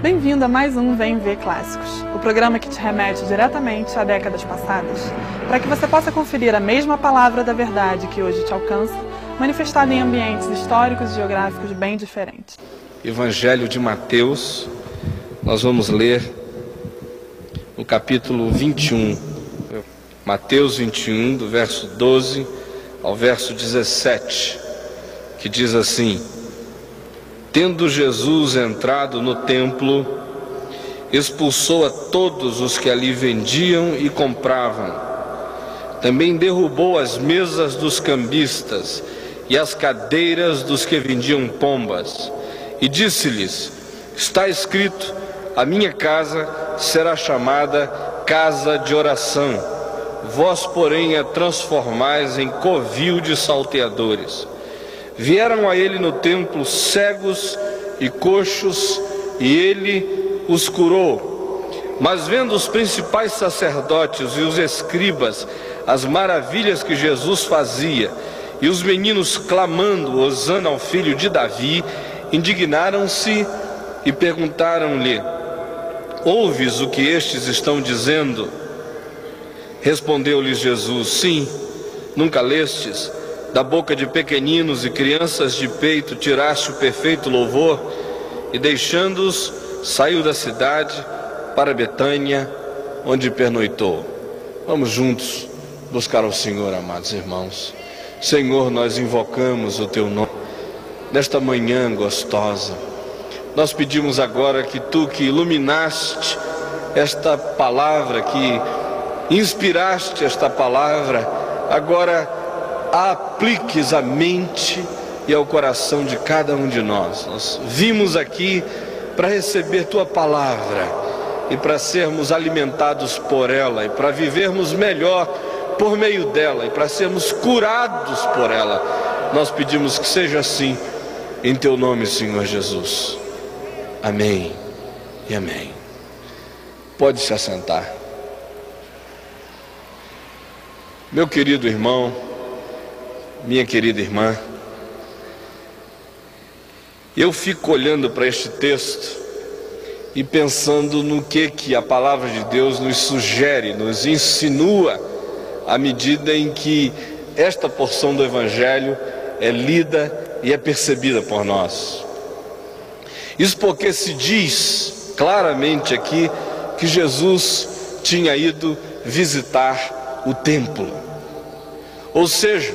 Bem-vindo a mais um Vem Ver Clássicos, o programa que te remete diretamente a décadas passadas, para que você possa conferir a mesma palavra da verdade que hoje te alcança, manifestada em ambientes históricos e geográficos bem diferentes. Evangelho de Mateus, nós vamos ler no capítulo 21, Mateus 21, do verso 12 ao verso 17, que diz assim: Tendo Jesus entrado no templo, expulsou a todos os que ali vendiam e compravam. Também derrubou as mesas dos cambistas e as cadeiras dos que vendiam pombas. E disse-lhes: Está escrito, a minha casa será chamada casa de oração. Vós, porém, a transformais em covil de salteadores. Vieram a ele no templo cegos e coxos, e ele os curou. Mas vendo os principais sacerdotes e os escribas as maravilhas que Jesus fazia, e os meninos clamando hosana ao filho de Davi, indignaram-se e perguntaram-lhe: Ouves o que estes estão dizendo? Respondeu-lhes Jesus: Sim, nunca lestes? Da boca de pequeninos e crianças de peito tiraste o perfeito louvor. E deixando-os, saiu da cidade para Betânia, onde pernoitou. Vamos juntos buscar ao Senhor, amados irmãos. Senhor, nós invocamos o Teu nome nesta manhã gostosa. Nós pedimos agora que Tu, que iluminaste esta palavra, que inspiraste esta palavra, agora a apliques à mente e ao coração de cada um de nós. Nós vimos aqui para receber Tua palavra e para sermos alimentados por ela e para vivermos melhor por meio dela e para sermos curados por ela. Nós pedimos que seja assim em Teu nome, Senhor Jesus. Amém e amém. Pode se assentar. Meu querido irmão, minha querida irmã, eu fico olhando para este texto e pensando no que a palavra de Deus nos sugere, nos insinua, à medida em que esta porção do Evangelho é lida e é percebida por nós. Isso porque se diz claramente aqui que Jesus tinha ido visitar o templo. Ou seja,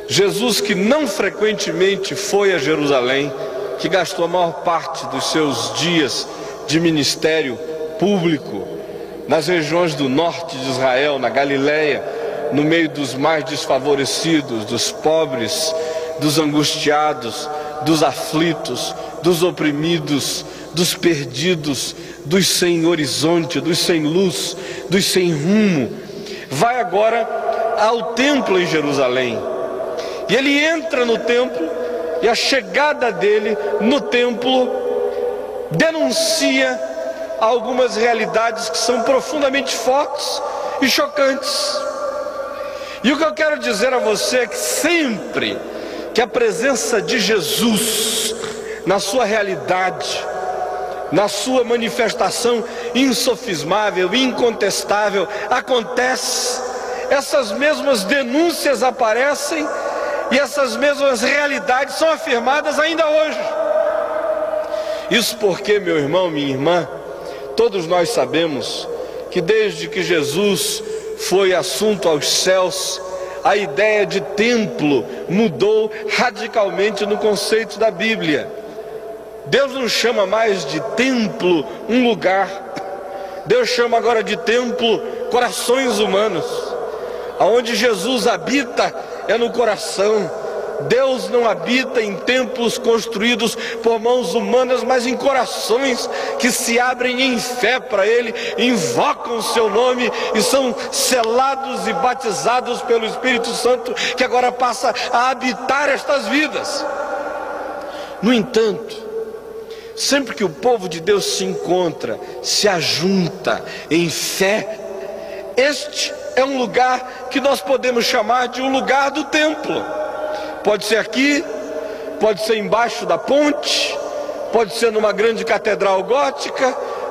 Jesus, que não frequentemente foi a Jerusalém, que gastou a maior parte dos seus dias de ministério público nas regiões do norte de Israel, na Galileia, no meio dos mais desfavorecidos, dos pobres, dos angustiados, dos aflitos, dos oprimidos, dos perdidos, dos sem horizonte, dos sem luz, dos sem rumo, vai agora ao templo em Jerusalém. E ele entra no templo, e a chegada dele no templo denuncia algumas realidades que são profundamente fortes e chocantes. E o que eu quero dizer a você é que sempre que a presença de Jesus, na sua realidade, na sua manifestação insofismável, incontestável, acontece, essas mesmas denúncias aparecem e essas mesmas realidades são afirmadas ainda hoje. Isso porque, meu irmão, minha irmã, todos nós sabemos que desde que Jesus foi assunto aos céus, a ideia de templo mudou radicalmente no conceito da Bíblia. Deus não chama mais de templo um lugar. Deus chama agora de templo corações humanos. Aonde Jesus habita é no coração. Deus não habita em templos construídos por mãos humanas, mas em corações que se abrem em fé para Ele, invocam o seu nome e são selados e batizados pelo Espírito Santo, que agora passa a habitar estas vidas. No entanto, sempre que o povo de Deus se encontra, se ajunta em fé, Este é um lugar que nós podemos chamar de um lugar do templo. Pode ser aqui, pode ser embaixo da ponte, pode ser numa grande catedral gótica,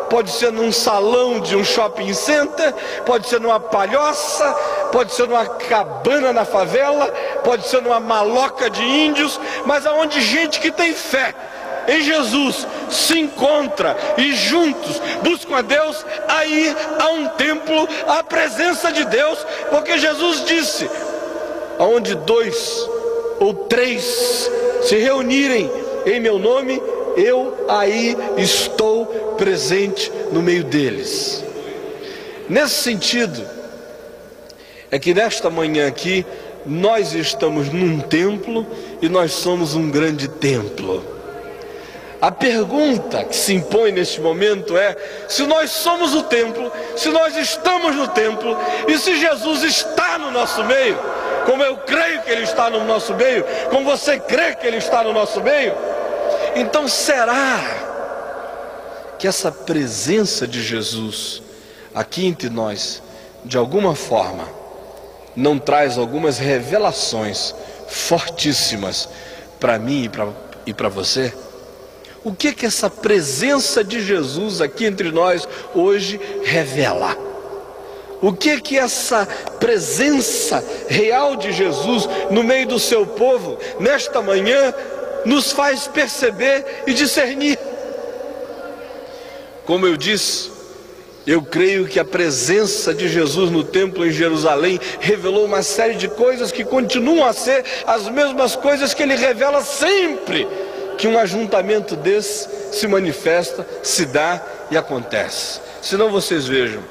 pode ser num salão de um shopping center, pode ser numa palhoça, pode ser numa cabana na favela, pode ser numa maloca de índios, mas aonde gente que tem fé em Jesus se encontra e juntos buscam a Deus, aí há um templo, a presença de Deus, porque Jesus disse: aonde 2 ou 3 se reunirem em meu nome, eu aí estou presente no meio deles. Nesse sentido, é que nesta manhã aqui, nós estamos num templo e nós somos um grande templo. A pergunta que se impõe neste momento é: se nós somos o templo, se nós estamos no templo, e se Jesus está no nosso meio, como eu creio que Ele está no nosso meio, como você crê que Ele está no nosso meio, então será que essa presença de Jesus aqui entre nós, de alguma forma, não traz algumas revelações fortíssimas para mim e para você? O que essa presença de Jesus aqui entre nós hoje revela? O que essa presença real de Jesus no meio do seu povo, nesta manhã, nos faz perceber e discernir? Como eu disse, eu creio que a presença de Jesus no templo em Jerusalém revelou uma série de coisas que continuam a ser as mesmas coisas que Ele revela sempre que um ajuntamento desse se manifesta, se dá e acontece. Senão vocês vejam,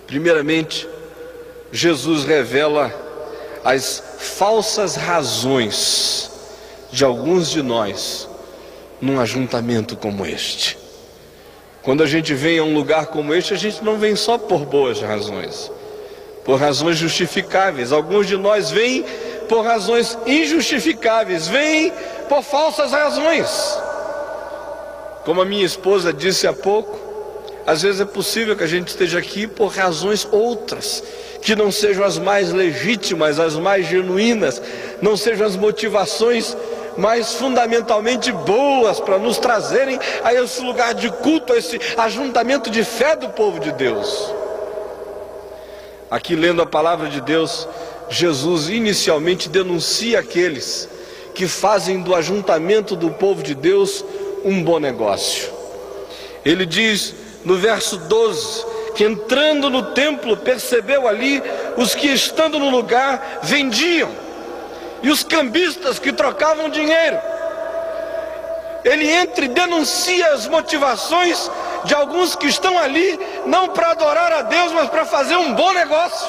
primeiramente, Jesus revela as falsas razões de alguns de nós num ajuntamento como este. Quando a gente vem a um lugar como este, a gente não vem só por boas razões, por razões justificáveis. Alguns de nós vêm por razões injustificáveis, vêm por falsas razões. Como a minha esposa disse há pouco, às vezes é possível que a gente esteja aqui por razões outras, que não sejam as mais legítimas, as mais genuínas, não sejam as motivações mais fundamentalmente boas para nos trazerem a esse lugar de culto, a esse ajuntamento de fé do povo de Deus. Aqui, lendo a palavra de Deus, Jesus inicialmente denuncia aqueles que fazem do ajuntamento do povo de Deus um bom negócio. Ele diz no verso 12 que, entrando no templo, percebeu ali os que, estando no lugar, vendiam, e os cambistas que trocavam dinheiro. Ele entra e denuncia as motivações de alguns que estão ali não para adorar a Deus, mas para fazer um bom negócio.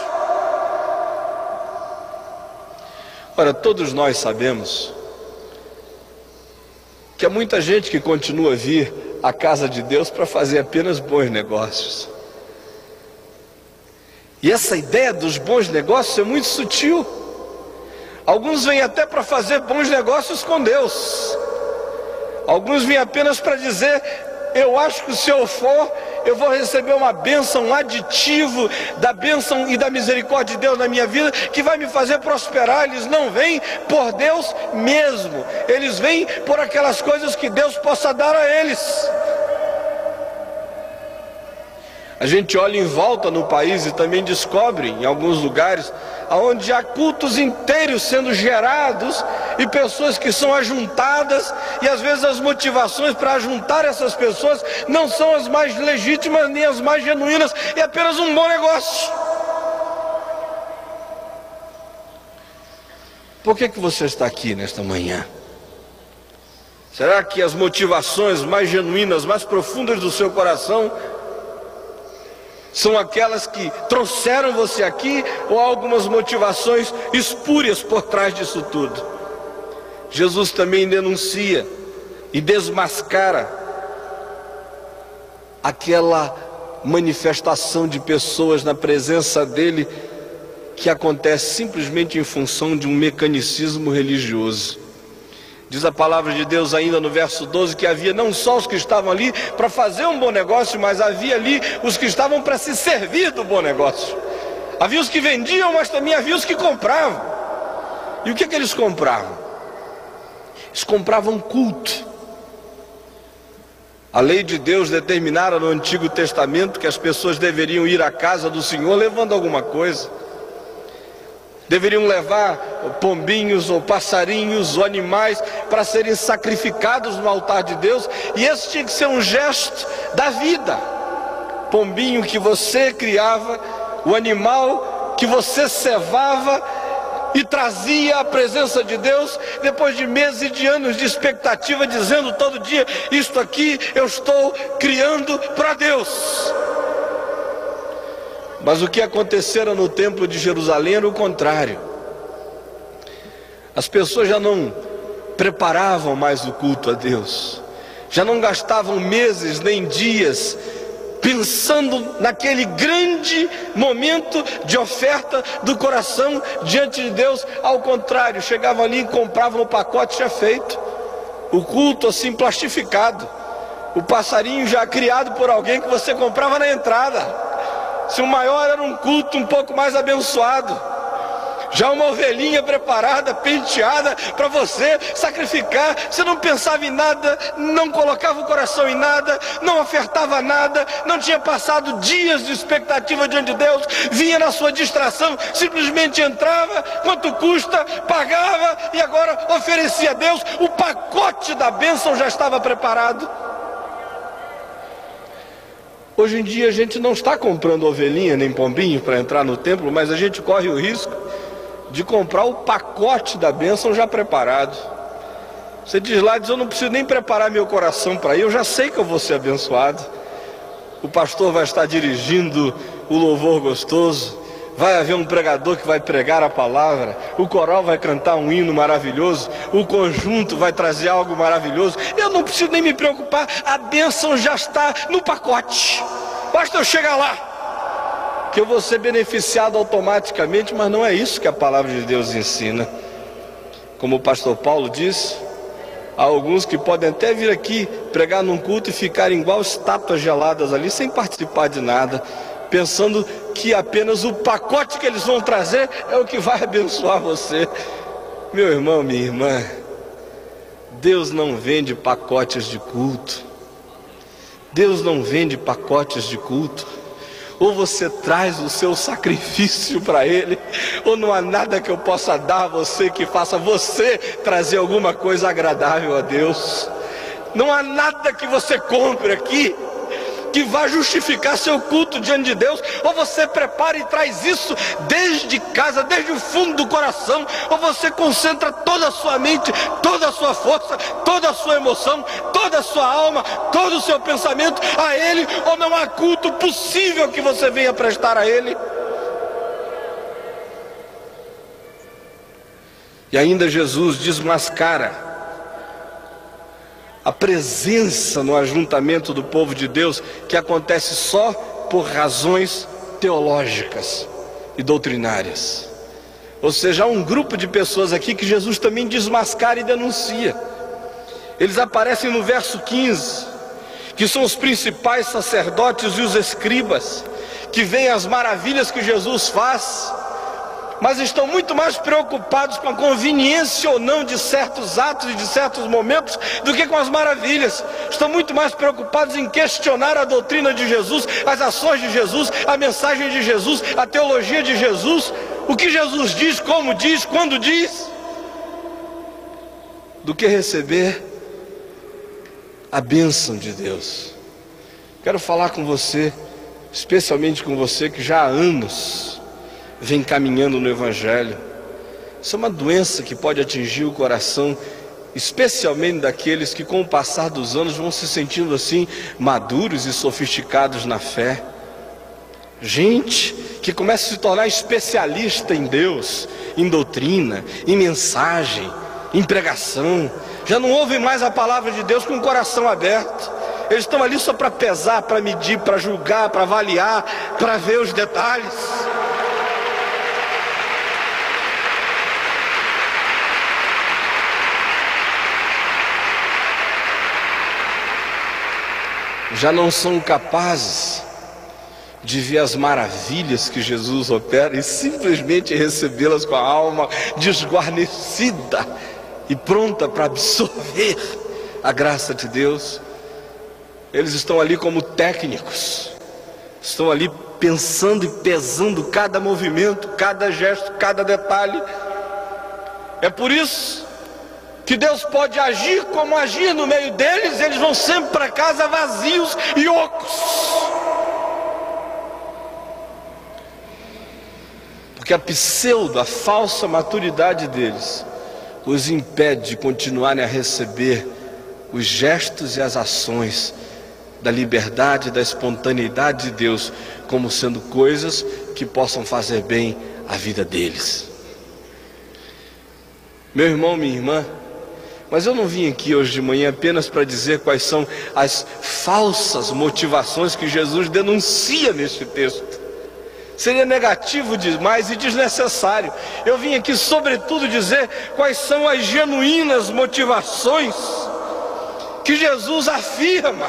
Ora, todos nós sabemos que há muita gente que continua a vir à casa de Deus para fazer apenas bons negócios. E essa ideia dos bons negócios é muito sutil. Alguns vêm até para fazer bons negócios com Deus. Alguns vêm apenas para dizer: eu acho que se eu for, eu vou receber uma bênção, um aditivo da bênção e da misericórdia de Deus na minha vida, que vai me fazer prosperar. Eles não vêm por Deus mesmo, eles vêm por aquelas coisas que Deus possa dar a eles. A gente olha em volta no país e também descobre em alguns lugares onde há cultos inteiros sendo gerados e pessoas que são ajuntadas, e às vezes as motivações para ajuntar essas pessoas não são as mais legítimas nem as mais genuínas, é apenas um bom negócio. Por que você está aqui nesta manhã? Será que as motivações mais genuínas, mais profundas do seu coração são aquelas que trouxeram você aqui, ou há algumas motivações espúrias por trás disso tudo? Jesus também denuncia e desmascara aquela manifestação de pessoas na presença dele que acontece simplesmente em função de um mecanicismo religioso. Diz a palavra de Deus ainda no verso 12 que havia não só os que estavam ali para fazer um bom negócio, mas havia ali os que estavam para se servir do bom negócio. Havia os que vendiam, mas também havia os que compravam. E o que eles compravam? Eles compravam culto. A lei de Deus determinara no Antigo Testamento que as pessoas deveriam ir à casa do Senhor levando alguma coisa. Deveriam levar pombinhos ou passarinhos ou animais para serem sacrificados no altar de Deus. E esse tinha que ser um gesto da vida. Pombinho que você criava, o animal que você cevava e trazia à presença de Deus, depois de meses e de anos de expectativa, dizendo todo dia: isto aqui eu estou criando para Deus. Mas o que acontecera no templo de Jerusalém era o contrário. As pessoas já não preparavam mais o culto a Deus, já não gastavam meses nem dias pensando naquele grande momento de oferta do coração diante de Deus. Ao contrário, chegavam ali e compravam o pacote já feito, o culto assim plastificado, o passarinho já criado por alguém que você comprava na entrada. Se o maior era um culto um pouco mais abençoado, já uma ovelhinha preparada, penteada para você sacrificar. Você não pensava em nada, não colocava o coração em nada, não ofertava nada, não tinha passado dias de expectativa diante de Deus, vinha na sua distração, simplesmente entrava, quanto custa, pagava e agora oferecia a Deus. O pacote da bênção já estava preparado. Hoje em dia a gente não está comprando ovelhinha nem pombinho para entrar no templo, mas a gente corre o risco de comprar o pacote da bênção já preparado. Você diz lá, eu não preciso nem preparar meu coração para ir, eu já sei que eu vou ser abençoado. O pastor vai estar dirigindo o louvor gostoso, vai haver um pregador que vai pregar a palavra, o coral vai cantar um hino maravilhoso, o conjunto vai trazer algo maravilhoso. Eu não preciso nem me preocupar, a bênção já está no pacote, basta eu chegar lá que eu vou ser beneficiado automaticamente. Mas não é isso que a palavra de Deus ensina. Como o pastor Paulo disse, há alguns que podem até vir aqui pregar num culto e ficarem igual estátuas geladas ali, sem participar de nada, pensando que apenas o pacote que eles vão trazer é o que vai abençoar você. Meu irmão, minha irmã, Deus não vende pacotes de culto. Deus não vende pacotes de culto. Ou você traz o seu sacrifício para Ele, ou não há nada que eu possa dar a você que faça você trazer alguma coisa agradável a Deus. Não há nada que você compre aqui que vai justificar seu culto diante de Deus. Ou você prepara e traz isso desde casa, desde o fundo do coração, ou você concentra toda a sua mente, toda a sua força, toda a sua emoção, toda a sua alma, todo o seu pensamento a Ele, ou não há culto possível que você venha prestar a Ele. E ainda Jesus desmascara a presença no ajuntamento do povo de Deus, que acontece só por razões teológicas e doutrinárias. Ou seja, há um grupo de pessoas aqui que Jesus também desmascara e denuncia. Eles aparecem no verso 15, que são os principais sacerdotes e os escribas, que veem as maravilhas que Jesus faz, mas estão muito mais preocupados com a conveniência ou não de certos atos e de certos momentos do que com as maravilhas. Estão muito mais preocupados em questionar a doutrina de Jesus, as ações de Jesus, a mensagem de Jesus, a teologia de Jesus, o que Jesus diz, como diz, quando diz, do que receber a bênção de Deus. Quero falar com você, especialmente com você que já há anos vem caminhando no Evangelho. Isso é uma doença que pode atingir o coração, especialmente daqueles que com o passar dos anos vão se sentindo assim maduros e sofisticados na fé. Gente que começa a se tornar especialista em Deus, em doutrina, em mensagem, em pregação. Já não ouvem mais a palavra de Deus com o coração aberto. Eles estão ali só para pesar, para medir, para julgar, para avaliar, para ver os detalhes. já não são capazes de ver as maravilhas que Jesus opera e simplesmente recebê-las com a alma desguarnecida e pronta para absorver a graça de Deus. Eles estão ali como técnicos, estão ali pensando e pesando cada movimento, cada gesto, cada detalhe. É por isso que Deus pode agir como agir no meio deles. Eles vão sempre para casa vazios e ocos, porque a falsa maturidade deles os impede de continuarem a receber os gestos e as ações da liberdade e da espontaneidade de Deus como sendo coisas que possam fazer bem à vida deles. Meu irmão, minha irmã, mas eu não vim aqui hoje de manhã apenas para dizer quais são as falsas motivações que Jesus denuncia neste texto. Seria negativo demais e desnecessário. Eu vim aqui sobretudo dizer quais são as genuínas motivações que Jesus afirma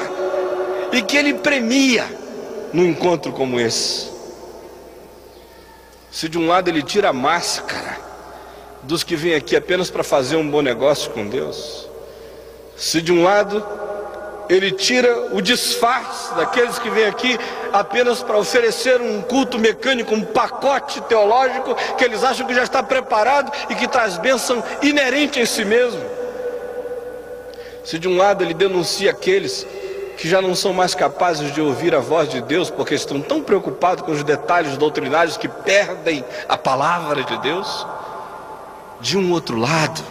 e que Ele premia num encontro como esse. Se de um lado Ele tira a máscara dos que vêm aqui apenas para fazer um bom negócio com Deus, se de um lado Ele tira o disfarce daqueles que vêm aqui apenas para oferecer um culto mecânico, um pacote teológico que eles acham que já está preparado e que traz bênção inerente em si mesmo, se de um lado Ele denuncia aqueles que já não são mais capazes de ouvir a voz de Deus porque estão tão preocupados com os detalhes doutrinários que perdem a palavra de Deus, de um outro lado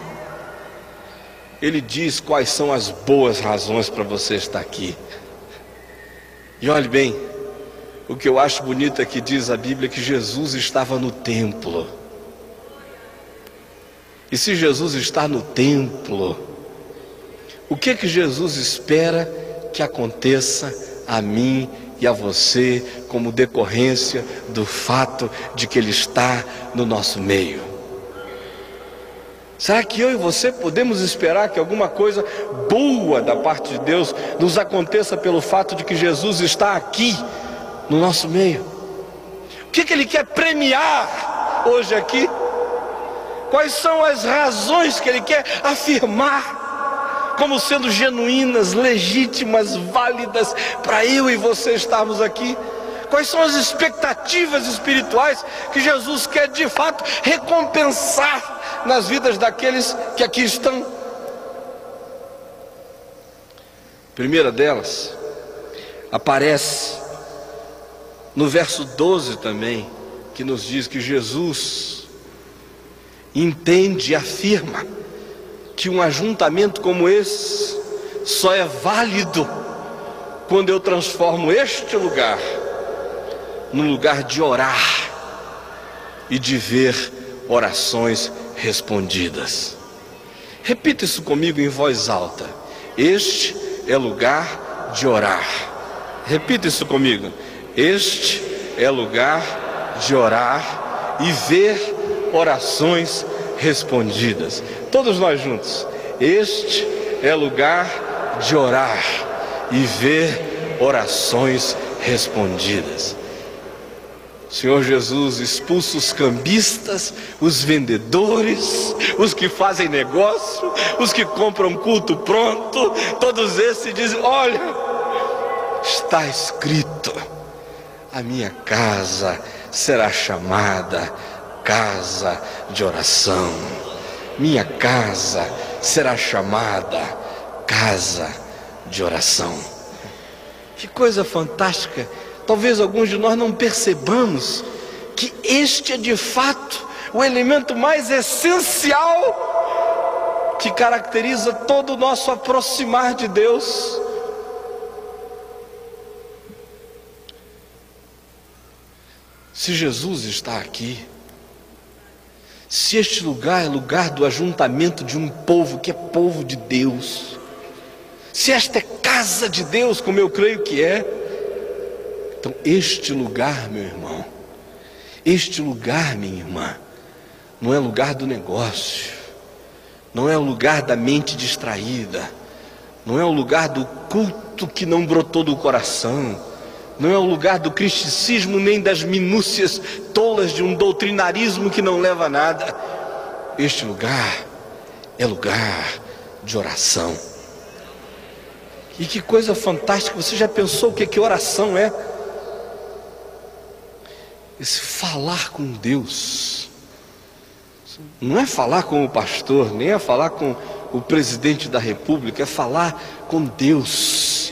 Ele diz quais são as boas razões para você estar aqui. E olhe bem, o que eu acho bonito é que diz a Bíblia que Jesus estava no templo. E se Jesus está no templo, o que Jesus espera que aconteça a mim e a você como decorrência do fato de que Ele está no nosso meio? Será que eu e você podemos esperar que alguma coisa boa da parte de Deus nos aconteça pelo fato de que Jesus está aqui no nosso meio? O que Ele quer premiar hoje aqui? Quais são as razões que Ele quer afirmar como sendo genuínas, legítimas, válidas para eu e você estarmos aqui? Quais são as expectativas espirituais que Jesus quer de fato recompensar nas vidas daqueles que aqui estão? A primeira delas aparece no verso 12 também, que nos diz que Jesus entende e afirma que um ajuntamento como esse só é válido quando eu transformo este lugar num lugar de orar e de ver orações respondidas. Repita isso comigo em voz alta: este é lugar de orar. Repita isso comigo: este é lugar de orar e ver orações respondidas. Todos nós juntos: este é lugar de orar e ver orações respondidas. Senhor Jesus expulsa os cambistas, os vendedores, os que fazem negócio, os que compram culto pronto. Todos esses dizem: olha, está escrito, a minha casa será chamada casa de oração. Minha casa será chamada casa de oração. Que coisa fantástica! Talvez alguns de nós não percebamos que este é de fato o elemento mais essencial que caracteriza todo o nosso aproximar de Deus. Se Jesus está aqui, se este lugar é lugar do ajuntamento de um povo que é povo de Deus, se esta é casa de Deus, como eu creio que é, então este lugar, meu irmão, este lugar, minha irmã, não é lugar do negócio, não é o lugar da mente distraída, não é o lugar do culto que não brotou do coração, não é o lugar do cristicismo nem das minúcias tolas de um doutrinarismo que não leva a nada. Este lugar é lugar de oração. E que coisa fantástica, você já pensou o que oração é? Esse falar com Deus. Não é falar com o pastor, nem é falar com o presidente da república, é falar com Deus,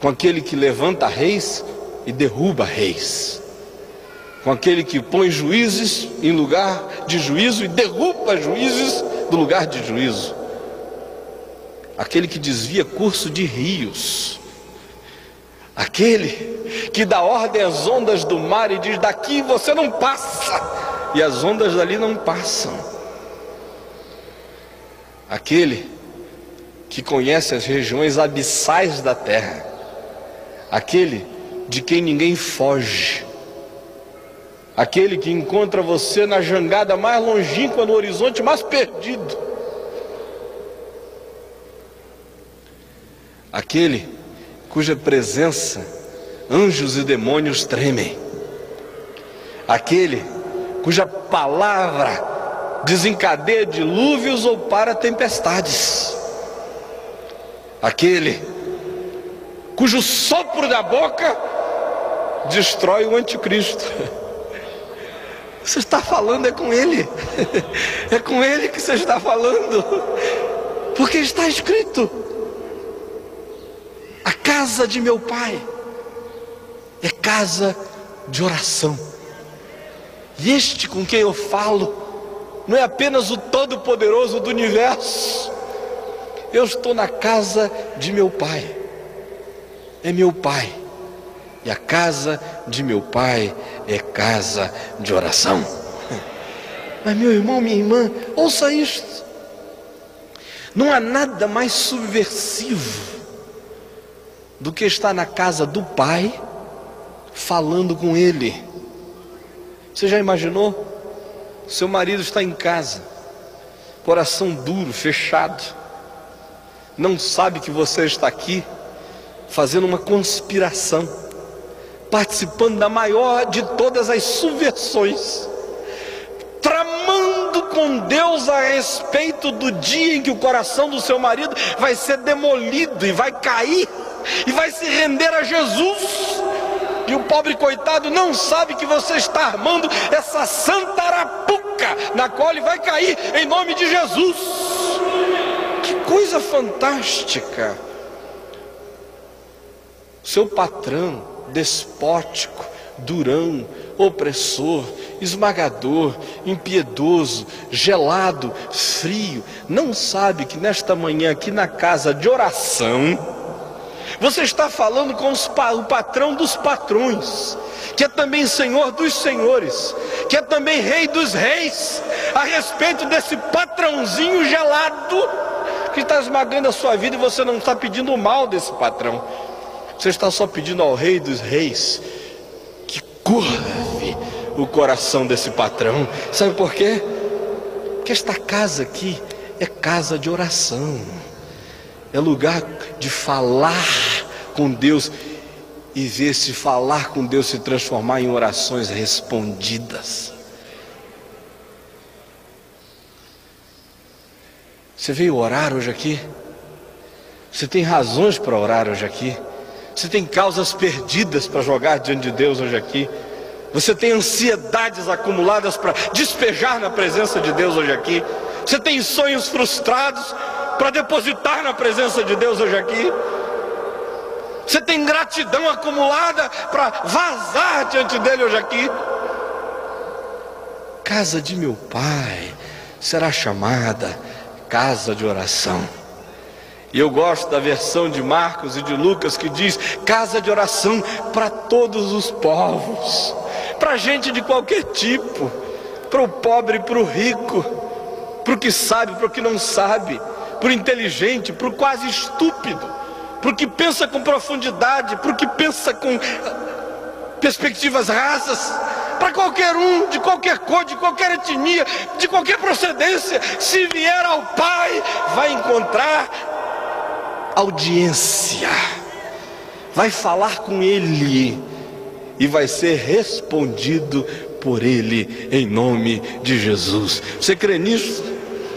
com aquele que levanta reis e derruba reis, com aquele que põe juízes em lugar de juízo e derruba juízes do lugar de juízo, aquele que desvia curso de rios, aquele que dá ordem às ondas do mar e diz: daqui você não passa, e as ondas dali não passam, aquele que conhece as regiões abissais da terra, aquele de quem ninguém foge, aquele que encontra você na jangada mais longínqua, no horizonte mais perdido, aquele cuja presença anjos e demônios tremem, aquele cuja palavra desencadeia dilúvios ou para tempestades, aquele cujo sopro da boca destrói o anticristo. Você está falando é com ele, é com ele que você está falando, porque está escrito: a casa de meu pai é casa de oração. E este com quem eu falo não é apenas o Todo-Poderoso do universo. Eu estou na casa de meu pai, é meu pai, e a casa de meu pai é casa de oração. Mas meu irmão, minha irmã, ouça isto: não há nada mais subversivo do que estar na casa do pai falando com ele. Você já imaginou? Seu marido está em casa, coração duro, fechado, não sabe que você está aqui fazendo uma conspiração, participando da maior de todas as subversões, tramando com Deus a respeito do dia em que o coração do seu marido vai ser demolido e vai cair e vai se render a Jesus. E o pobre coitado não sabe que você está armando essa santa arapuca na qual ele vai cair em nome de Jesus. Que coisa fantástica! Seu patrão despótico, durão, opressor, esmagador, impiedoso, gelado, frio, não sabe que nesta manhã aqui na casa de oração você está falando com o patrão dos patrões, que é também Senhor dos senhores, que é também Rei dos reis, a respeito desse patrãozinho gelado que está esmagando a sua vida. E você não está pedindo o mal desse patrão, você está só pedindo ao Rei dos reis que curve o coração desse patrão. Sabe por quê? Porque esta casa aqui é casa de oração, é lugar de falar com Deus e ver se falar com Deus se transformar em orações respondidas. Você veio orar hoje aqui? Você tem razões para orar hoje aqui? Você tem causas perdidas para jogar diante de Deus hoje aqui? Você tem ansiedades acumuladas para despejar na presença de Deus hoje aqui? Você tem sonhos frustrados para depositar na presença de Deus hoje aqui? Você tem gratidão acumulada para vazar diante dele hoje aqui? Casa de meu pai será chamada casa de oração. E eu gosto da versão de Marcos e de Lucas que diz: casa de oração para todos os povos, para gente de qualquer tipo, para o pobre e para o rico, para o que sabe, para o que não sabe, para o inteligente, para o quase estúpido, para o que pensa com profundidade, para o que pensa com perspectivas rasas, para qualquer um, de qualquer cor, de qualquer etnia, de qualquer procedência. Se vier ao Pai, vai encontrar audiência, vai falar com Ele e vai ser respondido por Ele em nome de Jesus. Você crê nisso?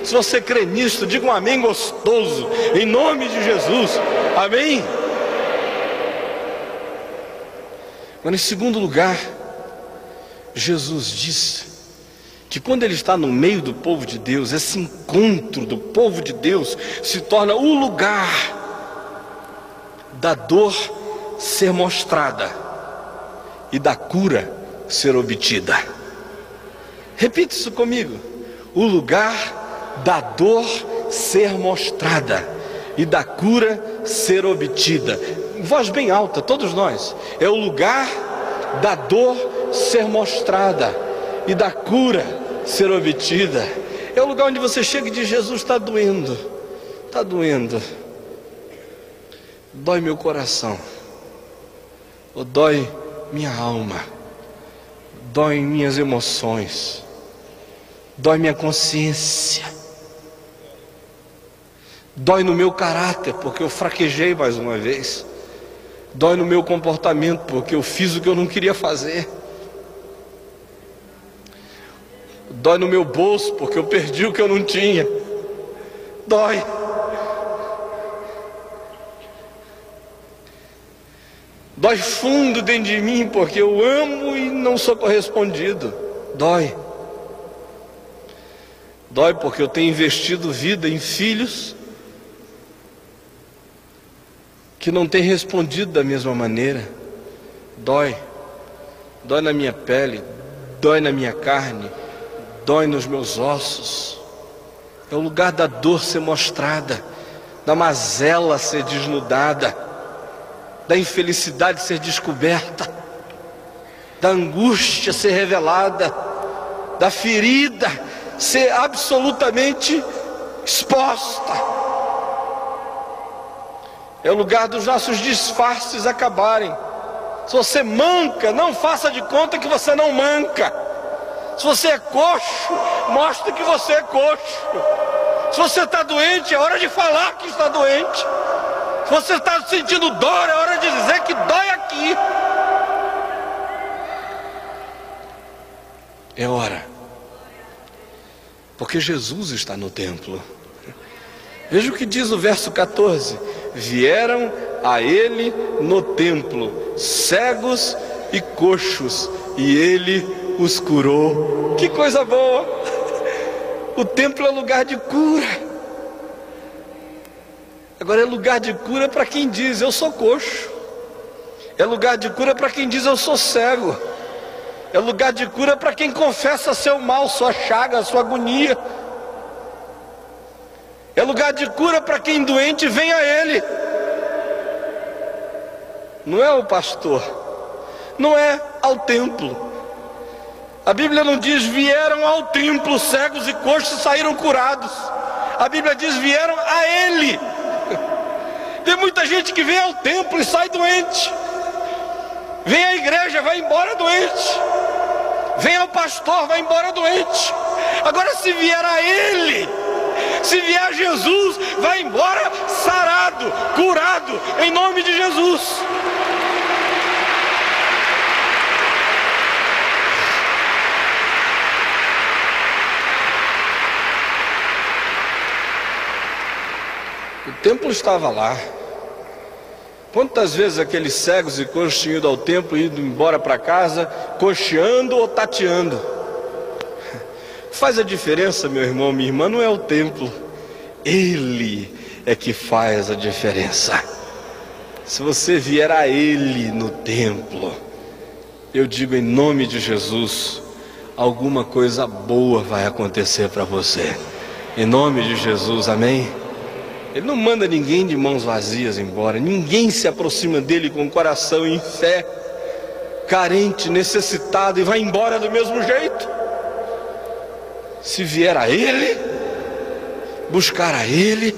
Se você crê nisso, diga um amém gostoso, em nome de Jesus. Amém? Mas em segundo lugar, Jesus disse que quando Ele está no meio do povo de Deus, esse encontro do povo de Deus se torna o lugar da dor ser mostrada e da cura ser obtida. Repita isso comigo: o lugar da dor ser mostrada e da cura ser obtida. Em voz bem alta, todos nós. É o lugar da dor ser mostrada e da cura ser obtida. É o lugar onde você chega e diz: Jesus, está doendo, está doendo, dói meu coração, ou dói minha alma, dói minhas emoções, dói minha consciência, dói no meu caráter porque eu fraquejei mais uma vez, dói no meu comportamento porque eu fiz o que eu não queria fazer, dói no meu bolso porque eu perdi o que eu não tinha, dói. Dói fundo dentro de mim porque eu amo e não sou correspondido. Dói. Dói porque eu tenho investido vida em filhos que não têm respondido da mesma maneira. Dói. Dói na minha pele, dói na minha carne, dói nos meus ossos. É o lugar da dor ser mostrada, da mazela ser desnudada, da infelicidade ser descoberta, da angústia ser revelada, da ferida ser absolutamente exposta. É o lugar dos nossos disfarces acabarem. Se você manca, não faça de conta que você não manca. Se você é coxo, mostre que você é coxo. Se você está doente, é hora de falar que está doente. Se você está sentindo dor, é hora de dizer que dói aqui. É hora. Porque Jesus está no templo. Veja o que diz o verso 14. Vieram a Ele no templo cegos e coxos, e Ele os curou. Que coisa boa! O templo é lugar de cura. Agora é lugar de cura para quem diz: eu sou coxo. É lugar de cura para quem diz: eu sou cego. É lugar de cura para quem confessa seu mal, sua chaga, sua agonia. É lugar de cura para quem doente vem a Ele. Não é o pastor, não é ao templo. A Bíblia não diz: vieram ao templo cegos e coxos e saíram curados. A Bíblia diz: vieram a Ele. Tem muita gente que vem ao templo e sai doente. Vem à igreja, vai embora doente. Vem ao pastor, vai embora doente. Agora, se vier a Ele, se vier a Jesus, vai embora sarado, curado, em nome de Jesus. O templo estava lá. Quantas vezes aqueles cegos e coxos tinham ido ao templo e ido embora para casa, coxeando ou tateando? Faz a diferença, meu irmão, minha irmã, não é o templo. Ele é que faz a diferença. Se você vier a Ele no templo, eu digo em nome de Jesus, alguma coisa boa vai acontecer para você. Em nome de Jesus, amém? Ele não manda ninguém de mãos vazias embora. Ninguém se aproxima dele com o coração em fé, carente, necessitado, e vai embora do mesmo jeito. Se vier a Ele, buscar a Ele,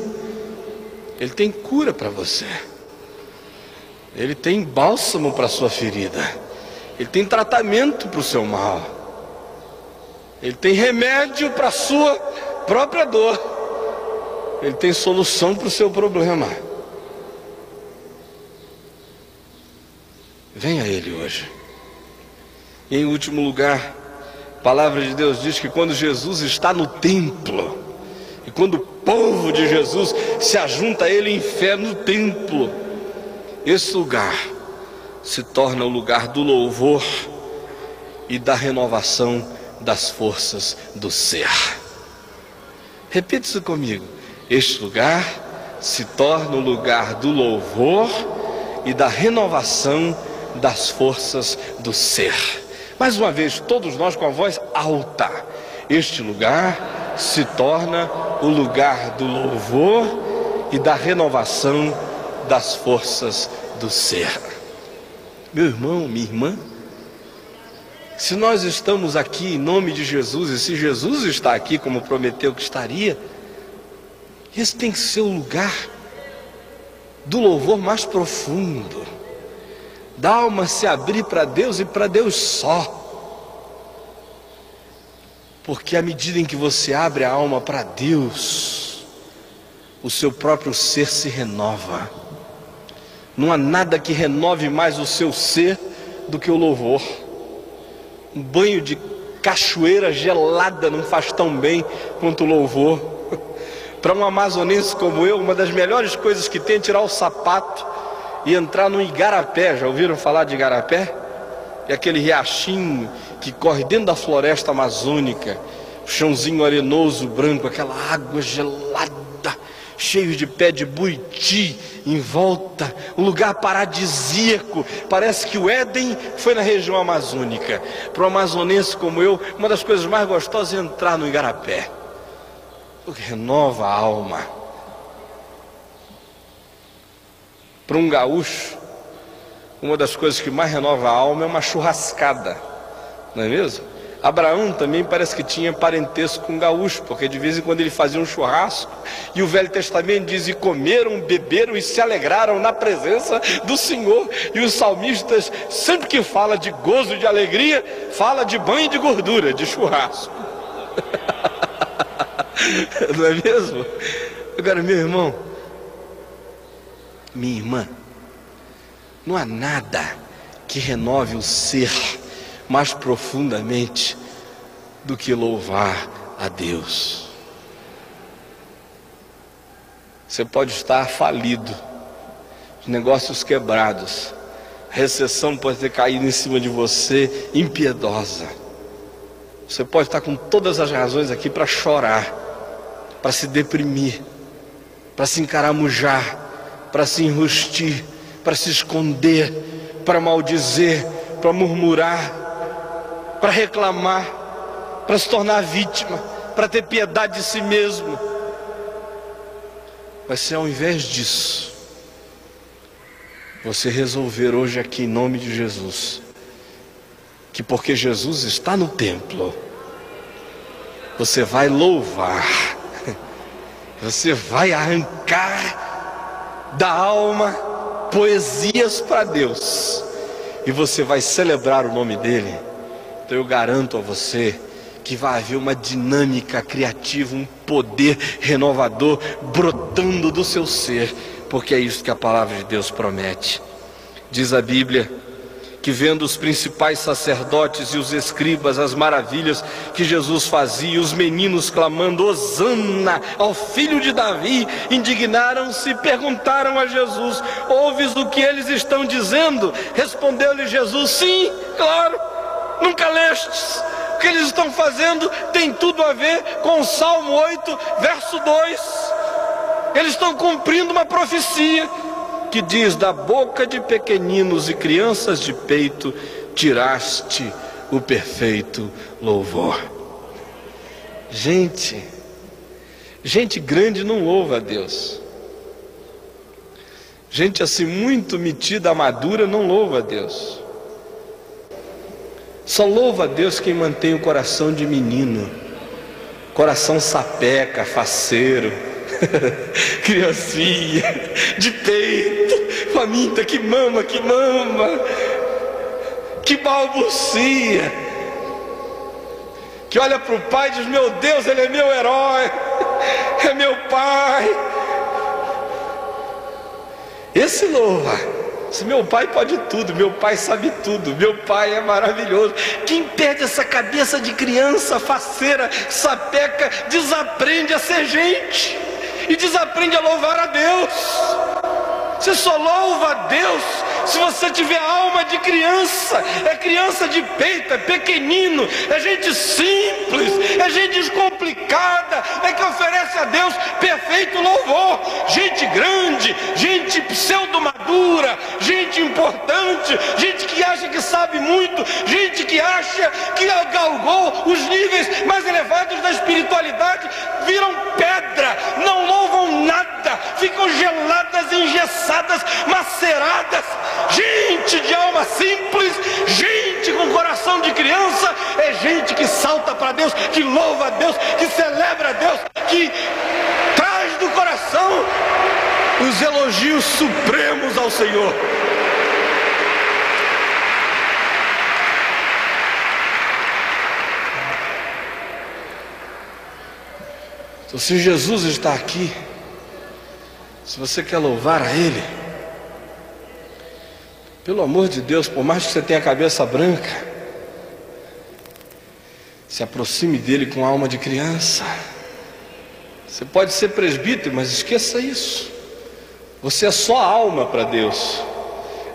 Ele tem cura para você. Ele tem bálsamo para a sua ferida. Ele tem tratamento para o seu mal. Ele tem remédio para a sua própria dor. Ele tem solução para o seu problema. venha a Ele hoje. E em último lugar, a palavra de Deus diz que quando Jesus está no templo, e quando o povo de Jesus se ajunta a Ele em fé no templo, esse lugar se torna o lugar do louvor e da renovação das forças do ser. Repita isso comigo. Este lugar se torna o lugar do louvor e da renovação das forças do ser. Mais uma vez, todos nós com a voz alta. Este lugar se torna o lugar do louvor e da renovação das forças do ser. Meu irmão, minha irmã, se nós estamos aqui em nome de Jesus, e se Jesus está aqui como prometeu que estaria, esse tem que ser o lugar do louvor mais profundo, da alma se abrir para Deus e para Deus só. Porque à medida em que você abre a alma para Deus, o seu próprio ser se renova. Não há nada que renove mais o seu ser do que o louvor. Um banho de cachoeira gelada não faz tão bem quanto o louvor. Para um amazonense como eu, uma das melhores coisas que tem é tirar o sapato e entrar no igarapé. Já ouviram falar de igarapé? É aquele riachinho que corre dentro da floresta amazônica, o chãozinho arenoso, branco, aquela água gelada, cheio de pé de buiti em volta, um lugar paradisíaco. Parece que o Éden foi na região amazônica. Para um amazonense como eu, uma das coisas mais gostosas é entrar no igarapé, porque renova a alma. Para um gaúcho, uma das coisas que mais renova a alma é uma churrascada, não é mesmo? Abraão também parece que tinha parentesco com gaúcho, porque de vez em quando ele fazia um churrasco, e o Velho Testamento diz: e comeram, beberam e se alegraram na presença do Senhor. E os salmistas, sempre que fala de gozo e de alegria, fala de banho de gordura, de churrasco. Não é mesmo? Agora, meu irmão, minha irmã, não há nada que renove o ser mais profundamente do que louvar a Deus. Você pode estar falido, negócios quebrados, a recessão pode ter caído em cima de você, impiedosa. Você pode estar com todas as razões aqui para chorar, para se deprimir, para se encaramujar, para se enrustir, para se esconder, para maldizer, para murmurar, para reclamar, para se tornar vítima, para ter piedade de si mesmo. Mas se ao invés disso, você resolver hoje aqui em nome de Jesus, que porque Jesus está no templo, você vai louvar, você vai arrancar da alma poesias para Deus, e você vai celebrar o nome dele. Então eu garanto a você que vai haver uma dinâmica criativa, um poder renovador brotando do seu ser, porque é isso que a palavra de Deus promete. Diz a Bíblia que, vendo os principais sacerdotes e os escribas as maravilhas que Jesus fazia, os meninos clamando Hosana ao filho de Davi, indignaram-se e perguntaram a Jesus: ouves o que eles estão dizendo? Respondeu-lhe Jesus: sim, claro, nunca lestes? O que eles estão fazendo tem tudo a ver com o Salmo 8, verso 2. Eles estão cumprindo uma profecia que diz: da boca de pequeninos e crianças de peito tiraste o perfeito louvor. Gente grande não louva a Deus. Gente assim muito metida, madura, não louva a Deus. Só louva a Deus quem mantém o coração de menino, coração sapeca, faceiro, criancinha, de peito, faminta, que mama, que balbucia, que olha para o pai e diz: meu Deus, ele é meu herói, é meu pai. Esse louva. Se meu pai pode tudo, meu pai sabe tudo, meu pai é maravilhoso. Quem perde essa cabeça de criança faceira, sapeca, desaprende a ser gente e desaprende a louvar a Deus. Você só louva a Deus se você tiver alma de criança. É criança de peito, é pequenino, é gente simples, é gente descomplicada, é que oferece a Deus perfeito louvor. Gente grande, gente pseudo-madura, gente importante, gente que acha que sabe muito, gente que acha que galgou os níveis mais elevados da espiritualidade, viram pedra, não louvam nada, ficam geladas, engessadas, maceradas. Gente de alma simples, gente com coração de criança, é gente que salta para Deus, que louva a Deus, que celebra a Deus, que traz do coração os elogios supremos ao Senhor. Então, se Jesus está aqui, se você quer louvar a Ele, pelo amor de Deus, por mais que você tenha a cabeça branca, se aproxime dele com alma de criança. Você pode ser presbítero, mas esqueça isso. Você é só alma para Deus.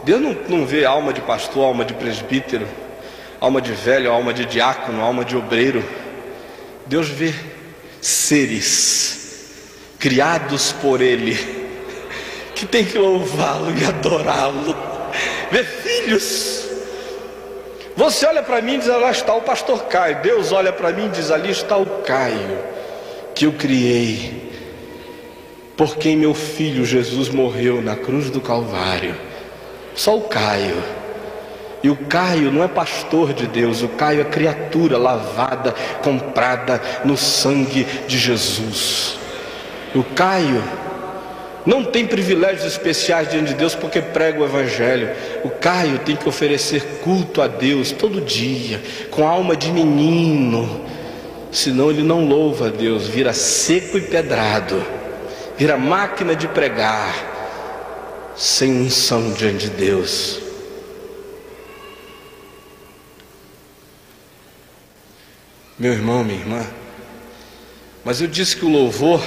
Deus não vê alma de pastor, alma de presbítero, alma de velho, alma de diácono, alma de obreiro. Deus vê seres criados por Ele, que tem que louvá-lo e adorá-lo. Vê filhos. Você olha para mim e diz: lá está o pastor Caio. Deus olha para mim e diz: ali está o Caio que eu criei, por quem meu filho Jesus morreu na cruz do Calvário. Só o Caio. E o Caio não é pastor de Deus, o Caio é criatura lavada, comprada no sangue de Jesus. O Caio não tem privilégios especiais diante de Deus porque prega o Evangelho. O Caio tem que oferecer culto a Deus todo dia, com alma de menino. Senão ele não louva a Deus, vira seco e pedrado, vira máquina de pregar, sem unção diante de Deus. Meu irmão, minha irmã, mas eu disse que o louvor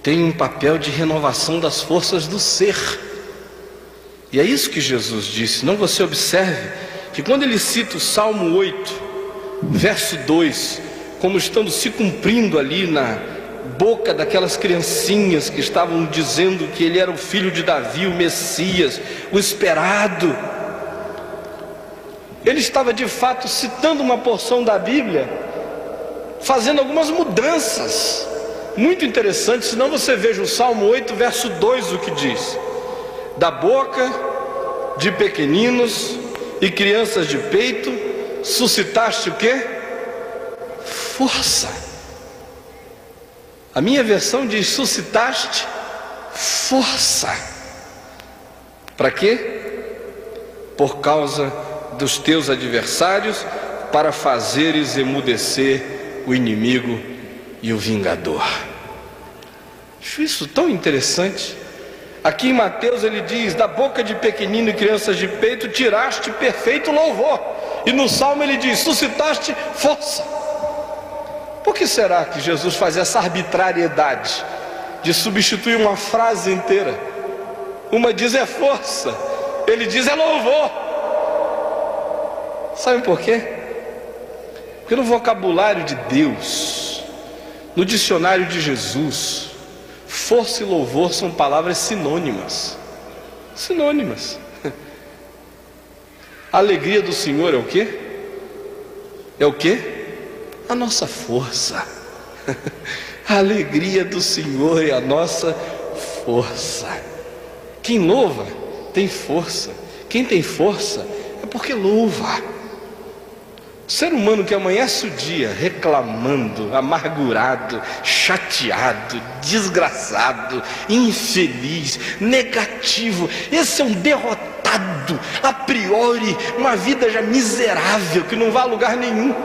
tem um papel de renovação das forças do ser. E é isso que Jesus disse. Não, você observe que quando ele cita o Salmo 8, verso 2, como estando se cumprindo ali na boca daquelas criancinhas que estavam dizendo que ele era o filho de Davi, o Messias, o esperado, ele estava de fato citando uma porção da Bíblia, fazendo algumas mudanças muito interessante. Senão você veja o Salmo 8, verso 2, o que diz: da boca de pequeninos e crianças de peito suscitaste o quê? Força. A minha versão diz: suscitaste força. Para quê? Por causa dos teus adversários, para fazeres emudecer o inimigo e o vingador. Acho isso tão interessante. Aqui em Mateus ele diz: da boca de pequenino e crianças de peito tiraste perfeito louvor. E no Salmo ele diz: suscitaste força. Por que será que Jesus faz essa arbitrariedade de substituir uma frase inteira? Uma diz é força, ele diz é louvor. Sabe por quê? Porque no vocabulário de Deus, no dicionário de Jesus, força e louvor são palavras sinônimas. Sinônimas. A alegria do Senhor é o quê? É o quê? A nossa força. A alegria do Senhor é a nossa força. Quem louva tem força. Quem tem força é porque louva. O ser humano que amanhece o dia reclamando, amargurado, chateado, desgraçado, infeliz, negativo, esse é um derrotado, a priori, uma vida já miserável, que não vai a lugar nenhum.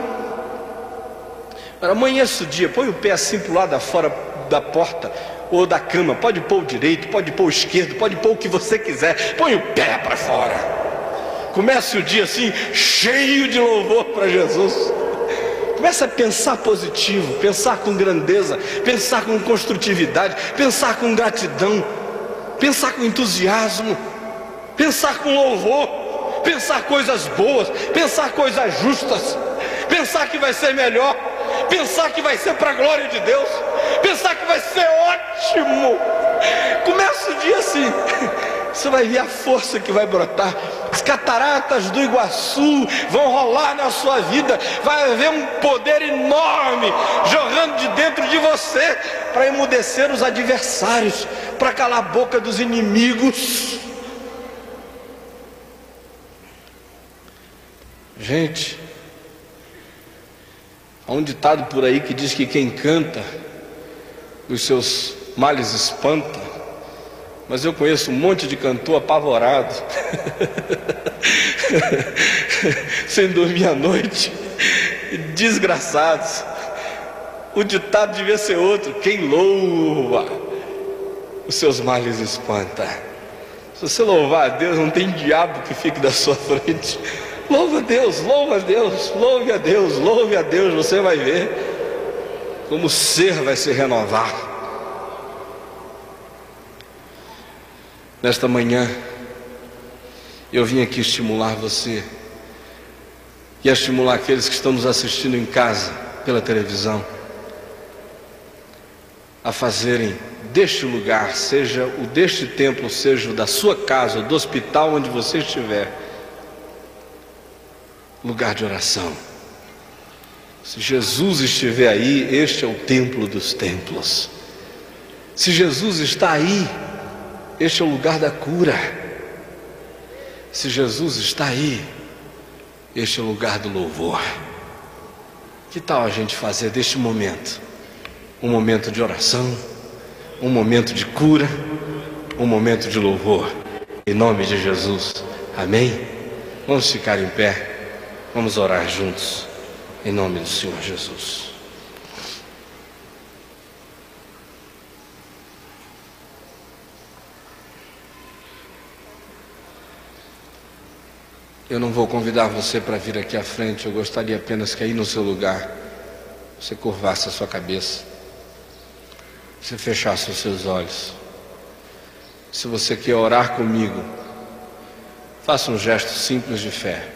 Amanhece o dia, põe o pé assim para o lado da fora da porta, ou da cama, pode pôr o direito, pode pôr o esquerdo, pode pôr o que você quiser, põe o pé para fora. Comece o dia assim, cheio de louvor para Jesus. Comece a pensar positivo, pensar com grandeza, pensar com construtividade, pensar com gratidão, pensar com entusiasmo, pensar com louvor, pensar coisas boas, pensar coisas justas, pensar que vai ser melhor, pensar que vai ser para a glória de Deus, pensar que vai ser ótimo. Começa o dia assim, você vai ver a força que vai brotar. As cataratas do Iguaçu vão rolar na sua vida, vai haver um poder enorme jorrando de dentro de você para emudecer os adversários, para calar a boca dos inimigos. Gente, há um ditado por aí que diz que quem canta os seus males espanta. Mas eu conheço um monte de cantor apavorado, sem dormir à noite, desgraçados. O ditado devia ser outro: quem louva, os seus males espanta. Se você louvar a Deus, não tem diabo que fique da sua frente. Louva a Deus, louva a Deus, louve a Deus, louve a Deus. Você vai ver como o ser vai se renovar. Nesta manhã, eu vim aqui estimular você e estimular aqueles que estão nos assistindo em casa, pela televisão, a fazerem deste lugar, seja o deste templo, seja o da sua casa, ou do hospital onde você estiver, lugar de oração. Se Jesus estiver aí, este é o templo dos templos. Se Jesus está aí, este é o lugar da cura. Se Jesus está aí, este é o lugar do louvor. Que tal a gente fazer deste momento um momento de oração, um momento de cura, um momento de louvor, em nome de Jesus, amém? Vamos ficar em pé, vamos orar juntos, em nome do Senhor Jesus. Eu não vou convidar você para vir aqui à frente, eu gostaria apenas que aí no seu lugar, você curvasse a sua cabeça, você fechasse os seus olhos. Se você quer orar comigo, faça um gesto simples de fé.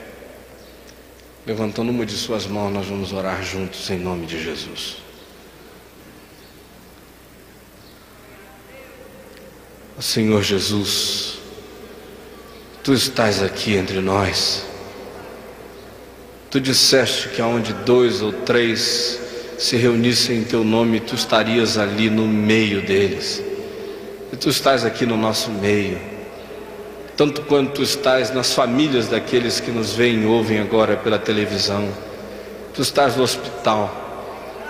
Levantando uma de suas mãos, nós vamos orar juntos em nome de Jesus. Senhor Jesus, Tu estás aqui entre nós. Tu disseste que aonde 2 ou 3 se reunissem em Teu nome, Tu estarias ali no meio deles. E Tu estás aqui no nosso meio, tanto quanto Tu estás nas famílias daqueles que nos veem e ouvem agora pela televisão. Tu estás no hospital,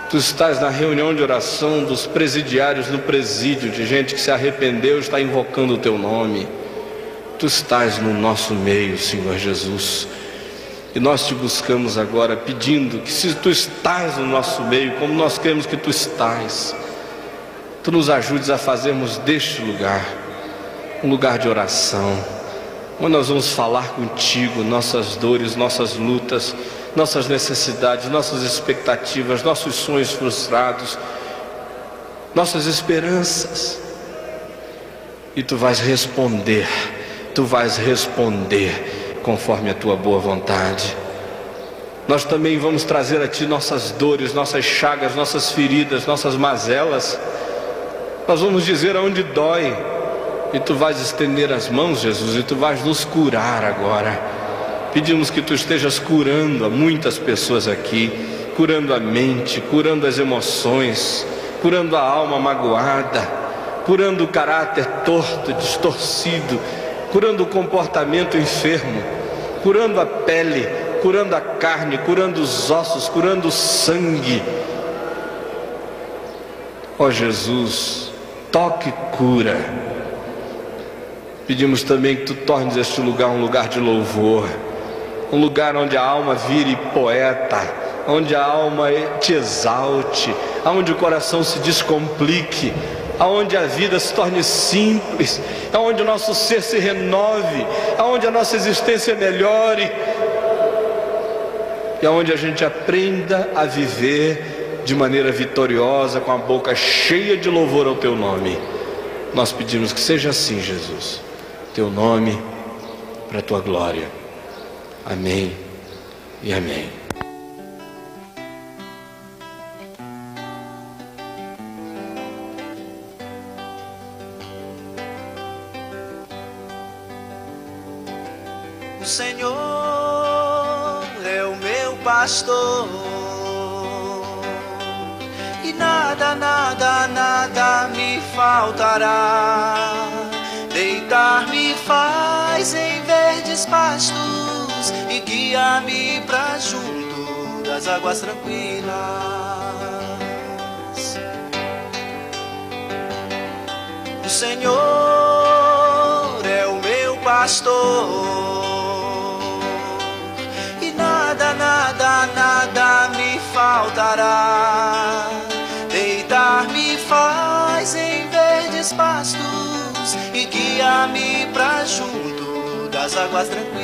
Tu estás na reunião de oração dos presidiários no presídio, de gente que se arrependeu e está invocando o Teu nome. Tu estás no nosso meio, Senhor Jesus, e nós Te buscamos agora pedindo que, se Tu estás no nosso meio, como nós queremos que Tu estás, Tu nos ajudes a fazermos deste lugar um lugar de oração, onde nós vamos falar contigo nossas dores, nossas lutas, nossas necessidades, nossas expectativas, nossos sonhos frustrados, nossas esperanças, e Tu vais responder conforme a Tua boa vontade. Nós também vamos trazer a Ti nossas dores, nossas chagas, nossas feridas, nossas mazelas. Nós vamos dizer aonde dói, e Tu vais estender as mãos, Jesus, e Tu vais nos curar agora. Pedimos que Tu estejas curando a muitas pessoas aqui, curando a mente, curando as emoções, curando a alma magoada, curando o caráter torto, distorcido, curando o comportamento enfermo, curando a pele, curando a carne, curando os ossos, curando o sangue. Ó Jesus, toque e cura. Pedimos também que Tu tornes este lugar um lugar de louvor, um lugar onde a alma vire poeta, onde a alma Te exalte, onde o coração se descomplique, aonde a vida se torne simples, aonde o nosso ser se renove, aonde a nossa existência melhore, e aonde a gente aprenda a viver de maneira vitoriosa, com a boca cheia de louvor ao Teu nome. Nós pedimos que seja assim, Jesus, Teu nome, para a Tua glória. Amém e amém. O Senhor é o meu pastor, e nada, nada, nada me faltará. Deitar-me faz em verdes pastos e guia-me pra junto das águas tranquilas. O Senhor é o meu pastor, e nada, nada, nada me faltará. Deitar-me faz em verdes pastos e guia-me pra junto das águas tranquilas.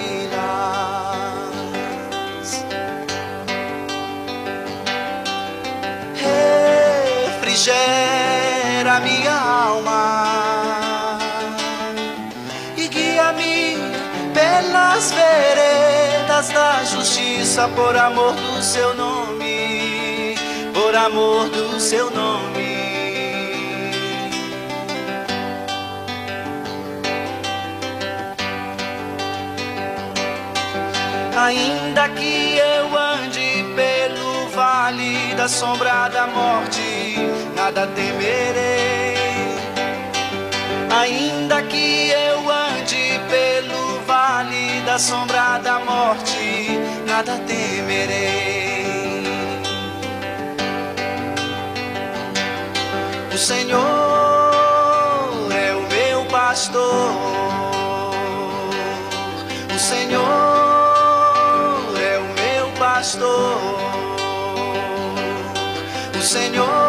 Refrigera minha alma e guia-me pelas veredas da justiça, por amor do seu nome, por amor do seu nome. Ainda que eu ande pelo vale da sombra da morte, nada temerei. Ainda que eu ande pelo vale da sombra da morte, nada temerei. O Senhor é o meu pastor, o Senhor pastor, o Senhor